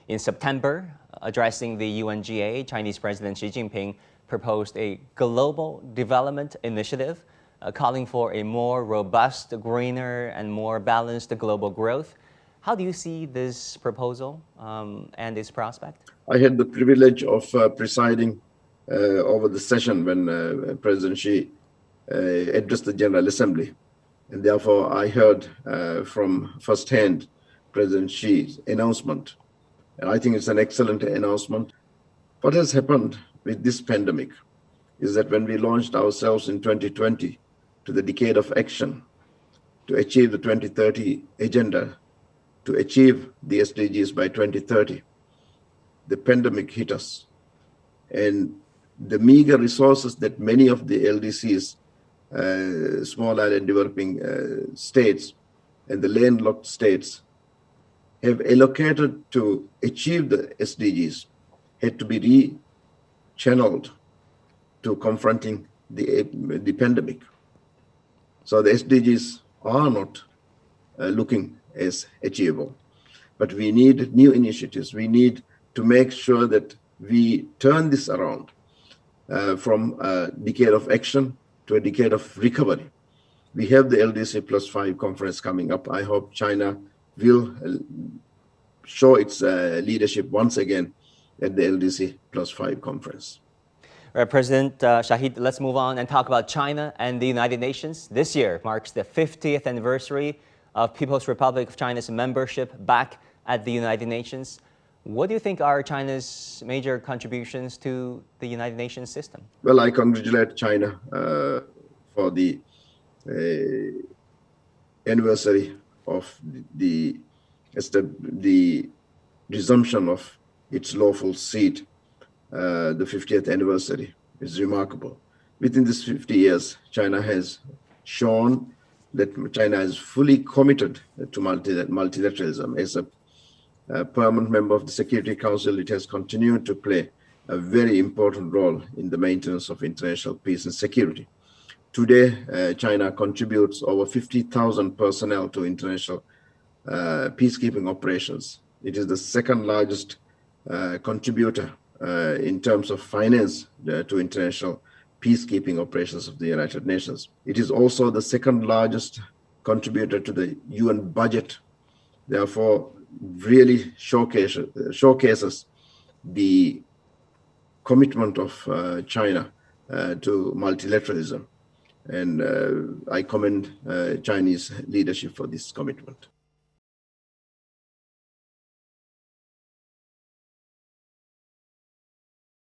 In September, addressing the UNGA, Chinese President Xi Jinping proposed a global development initiative calling for a more robust, greener, and more balanced global growth. How do you see this proposal and its prospect? I had the privilege of presiding over the session when President Xi addressed the General Assembly. And therefore, I heard from firsthand President Xi's announcement. And I think it's an excellent announcement. What has happened with this pandemic is that when we launched ourselves in 2020 to the decade of action to achieve the 2030 agenda, to achieve the SDGs by 2030, the pandemic hit us. And the meager resources that many of the LDCs, small island developing states, and the landlocked states have allocated to achieve the SDGs had to be rechanneled to confronting the pandemic. So the SDGs are not looking as achievable, but we need new initiatives. We need to make sure that we turn this around from a decade of action to a decade of recovery. We have the LDC +5 conference coming up. I hope China will show its leadership once again at the LDC +5 conference. All right, President Shahid, let's move on and talk about China and the United Nations. This year marks the 50th anniversary of People's Republic of China's membership back at the United Nations. What do you think are China's major contributions to the United Nations system? Well, I congratulate China for the anniversary of the resumption of its lawful seat. The 50th anniversary is remarkable. Within these 50 years, China has shown that China is fully committed to multilateralism. As a permanent member of the Security Council, it has continued to play a very important role in the maintenance of international peace and security. Today, China contributes over 50,000 personnel to international peacekeeping operations. It is the second largest contributor in terms of finance to international peacekeeping operations of the United Nations. It is also the second largest contributor to the UN budget, therefore really showcases the commitment of China to multilateralism. And I commend Chinese leadership for this commitment.